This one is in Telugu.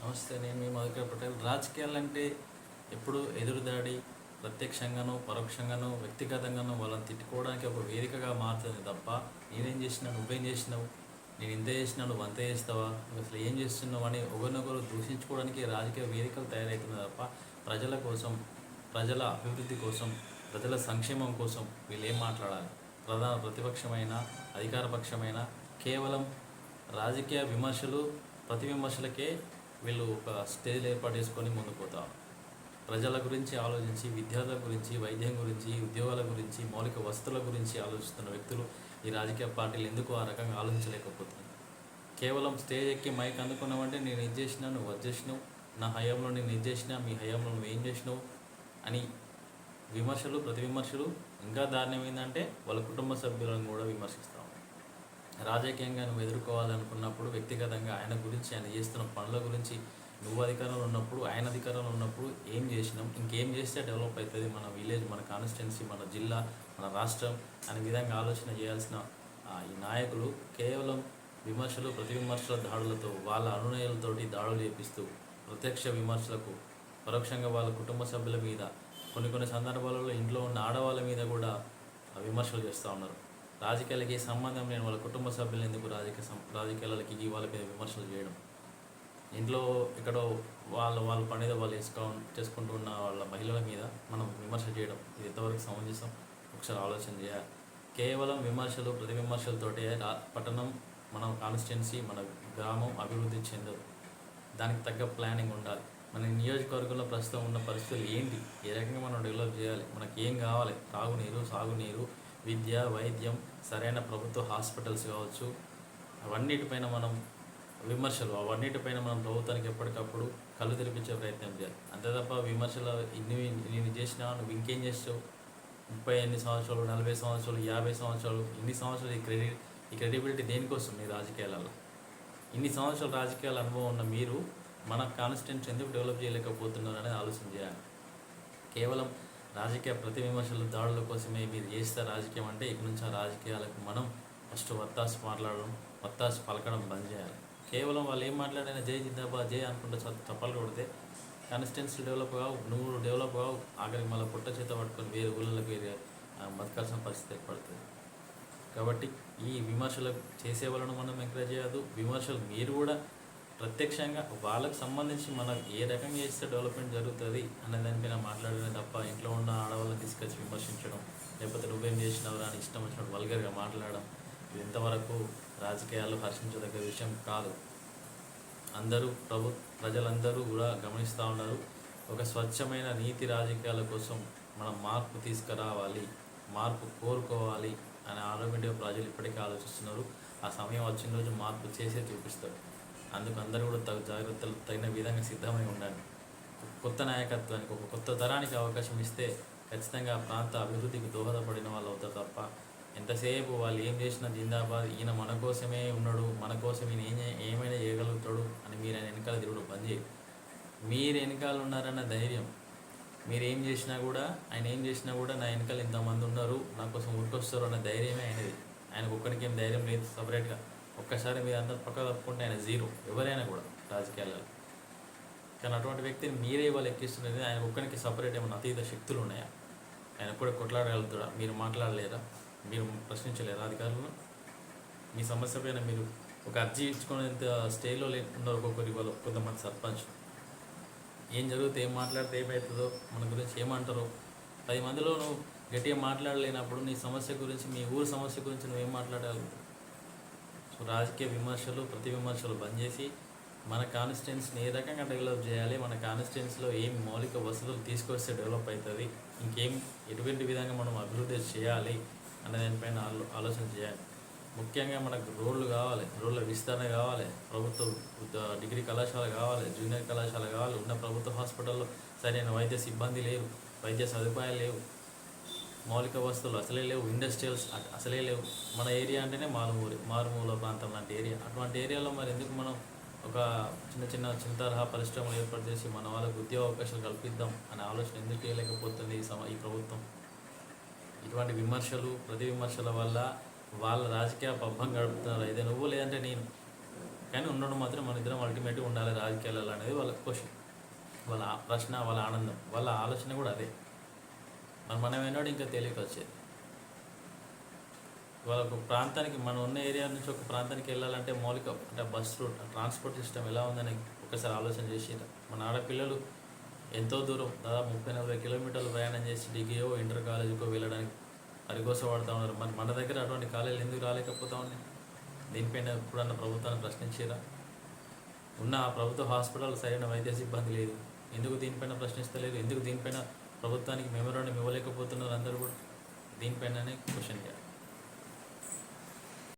నమస్తే. నేను మీ మధుకర్ పటేల్. రాజకీయాలంటే ఎప్పుడు ఎదురుదాడి, ప్రత్యక్షంగానో, పరోక్షంగానో, వ్యక్తిగతంగానో వాళ్ళని తిట్టుకోవడానికి ఒక వేదికగా మారుతుంది తప్ప, నేనేం చేసినా, నువ్వేం చేసినావు, నేను ఇంత చేసినా, నువ్వు అంత చేస్తావా, నువ్వు అసలు ఏం చేస్తున్నావు అని ఒకరినొకరు దూషించుకోవడానికి రాజకీయ వేదికలు తయారవుతుంది తప్ప, ప్రజల కోసం, ప్రజల అభివృద్ధి కోసం, ప్రజల సంక్షేమం కోసం వీళ్ళు ఏం మాట్లాడాలి? ప్రధాన ప్రతిపక్షమైన, అధికార పక్షమైన కేవలం రాజకీయ విమర్శలు, ప్రతి విమర్శలకే వీళ్ళు ఒక స్టేజ్ ఏర్పాటు చేసుకొని ముందుకు పోతారు. ప్రజల గురించి ఆలోచించి, విద్యార్థుల గురించి, వైద్యం గురించి, ఉద్యోగాల గురించి, మౌలిక వసతుల గురించి ఆలోచిస్తున్న వ్యక్తులు ఈ రాజకీయ పార్టీలు ఎందుకు ఆ రకంగా ఆలోచించలేకపోతున్నాయి? కేవలం స్టేజ్ ఎక్కి మైక్ అందుకున్నామంటే నేను ఇది చేసినా, నువ్వు అది చేసినావు, నా హయాంలో నేను ఇది చేసినా, మీ హయాంలో నువ్వు ఏం చేసినావు అని విమర్శలు, ప్రతి విమర్శలు. ఇంకా దారుణం ఏంటంటే వాళ్ళ కుటుంబ సభ్యులను కూడా విమర్శిస్తాం. రాజకీయంగా నువ్వు ఎదుర్కోవాలనుకున్నప్పుడు వ్యక్తిగతంగా ఆయన గురించి, ఆయన చేస్తున్న పనుల గురించి, నువ్వు అధికారంలో ఉన్నప్పుడు, ఆయన అధికారంలో ఉన్నప్పుడు ఏం చేసినాం, ఇంకేం చేస్తే డెవలప్ అవుతుంది మన విలేజ్, మన కాన్స్టిట్యున్సీ, మన జిల్లా, మన రాష్ట్రం అనే విధంగా ఆలోచన చేయాల్సిన ఈ నాయకులు కేవలం విమర్శలు, ప్రతి విమర్శల దాడులతో, వాళ్ళ అనునయాలతోటి దాడులు చేపిస్తూ, ప్రత్యక్ష విమర్శలకు, పరోక్షంగా వాళ్ళ కుటుంబ సభ్యుల మీద, కొన్ని సందర్భాలలో ఇంట్లో ఉన్న ఆడవాళ్ళ మీద కూడా విమర్శలు చేస్తూ ఉన్నారు. రాజకీయాలకి సంబంధం లేని వాళ్ళ కుటుంబ సభ్యులు ఎందుకు రాజకీయాలకి వాళ్ళ మీద విమర్శలు చేయడం? ఇంట్లో ఎక్కడో వాళ్ళ పనిదో వాళ్ళు చేసుకుంటూ ఉన్న వాళ్ళ మహిళల మీద మనం విమర్శ చేయడం, ఇది ఎంతవరకు సమంజసం? ఒకసారి ఆలోచన చేయాలి. కేవలం విమర్శలు, ప్రతి విమర్శలతోటే పట్టణం, మన కాన్స్టిట్యున్సీ, మన గ్రామం అభివృద్ధి చెందదు. దానికి తగ్గ ప్లానింగ్ ఉండాలి. మన నియోజకవర్గంలో ప్రస్తుతం ఉన్న పరిస్థితులు ఏంటి, ఏ రకంగా మనం డెవలప్ చేయాలి, మనకి ఏం కావాలి, తాగునీరు, సాగునీరు, విద్య, వైద్యం, సరైన ప్రభుత్వ హాస్పిటల్స్ కావచ్చు, అవన్నిటిపైన మనం విమర్శలు, అవన్నిటిపైన మనం ప్రభుత్వానికి ఎప్పటికప్పుడు కళ్ళు తెరిపించే ప్రయత్నం చేయాలి. అంతే తప్ప విమర్శలు నేను చేసినా, నువ్వు ఇంకేం చేస్తావు, 30 సంవత్సరాలు, 40 సంవత్సరాలు, 50 సంవత్సరాలు, ఇన్ని సంవత్సరాలు ఈ క్రెడిబిలిటీ దేనికోసం? మీ రాజకీయాలలో ఇన్ని సంవత్సరాలు రాజకీయాల అనుభవం ఉన్న మీరు మన కాన్స్టిట్యున్సీ ఎందుకు డెవలప్ చేయలేకపోతున్నారు అనేది ఆలోచన చేయాలి. కేవలం రాజకీయ ప్రతి విమర్శలు, దాడుల కోసమే మీరు చేస్తే రాజకీయం అంటే, ఇక నుంచి ఆ రాజకీయాలకు మనం ఫస్ట్ వత్తాసు మాట్లాడడం, వత్తాసు పలకడం బంద్ చేయాలి. కేవలం వాళ్ళు ఏం మాట్లాడినా జై జిందాబాద్, జై అనుకుంటే చప్పలు కొడితే కాన్స్టిట్యున్సీ డెవలప్ కావు, నువ్వు డెవలప్ కావు. ఆఖరికి మళ్ళీ పుట్ట చేత పట్టుకొని వేరే ఊళ్ళకి వేరే బతకాల్సిన పరిస్థితి ఏర్పడుతుంది. కాబట్టి ఈ విమర్శలు చేసే వాళ్ళను మనం ఎంకరేజ్ చేయదు. విమర్శలు మీరు కూడా ప్రత్యక్షంగా వాళ్ళకు సంబంధించి మనం ఏ రకంగా చేస్తే డెవలప్మెంట్ జరుగుతుంది అనే దానిపైన మాట్లాడడం తప్ప, ఇంట్లో ఉన్న ఆడవాళ్ళని తీసుకొచ్చి విమర్శించడం, లేకపోతే నువ్వేం చేసినవరా అని ఇష్టం వచ్చినట్టు వల్గర్గా మాట్లాడడం, ఇది ఎంతవరకు రాజకీయాలు హర్షించదగ్గ విషయం కాదు. ప్రజలందరూ కూడా గమనిస్తూ ఉన్నారు. ఒక స్వచ్ఛమైన నీతి రాజకీయాల కోసం మనం మార్పు తీసుకురావాలి, మార్పు కోరుకోవాలి అనే ఆటోమేటిక్గా ప్రజలు ఇప్పటికీ ఆలోచిస్తున్నారు. ఆ సమయం వచ్చిన రోజు మార్పు చేసే చూపిస్తారు. అందుకు అందరూ కూడా జాగ్రత్తలు తగిన విధంగా సిద్ధమై ఉండండి. కొత్త నాయకత్వానికి, ఒక కొత్త తరానికి అవకాశం ఇస్తే ఖచ్చితంగా ఆ ప్రాంత అభివృద్ధికి దోహదపడిన వాళ్ళు అవుతారు తప్ప, ఎంతసేపు వాళ్ళు ఏం చేసినా జిందాబాద్, ఈయన మన కోసమే ఉన్నాడు, మన కోసం ఈయన ఏమైనా చేయగలుగుతాడు అని మీరు ఆయన వెనకాల తిరుగుడు బంద్ చేయి. మీరు వెనకాల ఉన్నారన్న ధైర్యం, మీరు ఏం చేసినా కూడా, ఆయన ఏం చేసినా కూడా నా వెనకాల ఇంతమంది ఉన్నారు, నా కోసం ఉరికొస్తారు అన్న ధైర్యమే ఆయనది. ఆయనకు ఒక్కరికి ఏం ధైర్యం లేదు సపరేట్గా. ఒక్కసారి మీరు అందరూ పక్క తప్పుకుంటే ఆయన జీరో, ఎవరైనా కూడా రాజకీయాలలో. కానీ అటువంటి వ్యక్తిని మీరే వాళ్ళు ఎక్కిస్తున్నది. ఆయన ఒక్కరికి సపరేట్ ఏమైనా అతీత శక్తులు ఉన్నాయా? ఆయన కూడా కొట్లాడగలుగుతాడా? మీరు మాట్లాడలేరా? మీరు ప్రశ్నించలేరా అధికారులను? మీ సమస్య పైన మీరు ఒక అర్జీ ఇచ్చుకునేంత స్టేజ్లో ఉన్నారు ఒక్కొక్కరి వాళ్ళు. కొంతమంది సర్పంచ్ ఏం జరిగితే, ఏం మాట్లాడితే ఏమవుతుందో, మన గురించి ఏమంటారో, 10 మందిలో నువ్వు గట్టిగా మాట్లాడలేనప్పుడు నీ సమస్య గురించి, మీ ఊరు సమస్య గురించి నువ్వేం మాట్లాడాలి? సో రాజకీయ విమర్శలు, ప్రతి విమర్శలు బంద్ చేసి మన కాన్స్టిట్యున్సీని ఏ రకంగా డెవలప్ చేయాలి, మన కాన్స్టిట్యున్సీలో ఏం మౌలిక వసతులు తీసుకొస్తే డెవలప్ అవుతుంది, ఇంకేం ఎటువంటి విధంగా మనం అభివృద్ధి చేయాలి అనే దానిపైన ఆలోచన చేయాలి. ముఖ్యంగా మనకు రోడ్లు కావాలి, రోడ్ల విస్తరణ కావాలి, ప్రభుత్వ డిగ్రీ కళాశాల కావాలి, జూనియర్ కళాశాల కావాలి, ఉన్న ప్రభుత్వ హాస్పిటల్లో సరైన వైద్య సిబ్బంది లేవు, వైద్య సదుపాయాలు లేవు, మౌలిక వస్తువులు అసలే లేవు, ఇండస్ట్రియల్స్ అసలే లేవు. మన ఏరియా అంటేనే మారుమూల ప్రాంతం లాంటి ఏరియా. అటువంటి ఏరియాలో మరి ఎందుకు మనం ఒక చిన్న తరహా పరిశ్రమలు ఏర్పాటు చేసి మన వాళ్ళకు ఉద్యోగ అవకాశాలు కల్పిద్దాం అనే ఆలోచన ఎందుకు చేయలేకపోతుంది ఈ ప్రభుత్వం? ఇటువంటి విమర్శలు, ప్రతి విమర్శల వల్ల వాళ్ళ రాజకీయ పబ్బం గడుపుతున్నారు. అయితే నువ్వు లేదంటే నేను కానీ ఉండడం మాత్రం మన ఇద్దరం అల్టిమేట్గా ఉండాలి రాజకీయాలలో అనేది వాళ్ళ క్వశ్చన్, వాళ్ళ ప్రశ్న, వాళ్ళ ఆనందం, వాళ్ళ ఆలోచన కూడా అదే. మనం ఏనాడు ఇంకా తెలియక వచ్చేది. వాళ్ళ ఒక ప్రాంతానికి, మనం ఉన్న ఏరియా నుంచి ఒక ప్రాంతానికి వెళ్ళాలంటే మౌలిక అంటే బస్ రూట్, ట్రాన్స్పోర్ట్ సిస్టమ్ ఎలా ఉందని ఒకసారి ఆలోచన చేసి, మన ఆడపిల్లలు ఎంతో దూరం దాదాపు 30-40 కిలోమీటర్లు ప్రయాణం చేసి డిగ్రీయో ఇంటర్ కాలేజీకో వెళ్ళడానికి పడుతూ ఉన్నారు. మరి మన దగ్గర అటువంటి కాలేజీలు ఎందుకు రాలేకపోతా ఉన్నాయి? దీనిపైన ఎప్పుడన్నా ప్రభుత్వాన్ని ప్రశ్నించారా? ఉన్న ఆ ప్రభుత్వ హాస్పిటల్ సరైన వైద్య సిబ్బంది లేదు, ఎందుకు దీనిపైన ప్రశ్నిస్తలేదు? ఎందుకు దీనిపైన ప్రభుత్వానికి మెమోరాండం ఇవ్వలేకపోతున్నారు? అందరూ కూడా దీనిపైననే క్వశ్చన్ చేయాలి.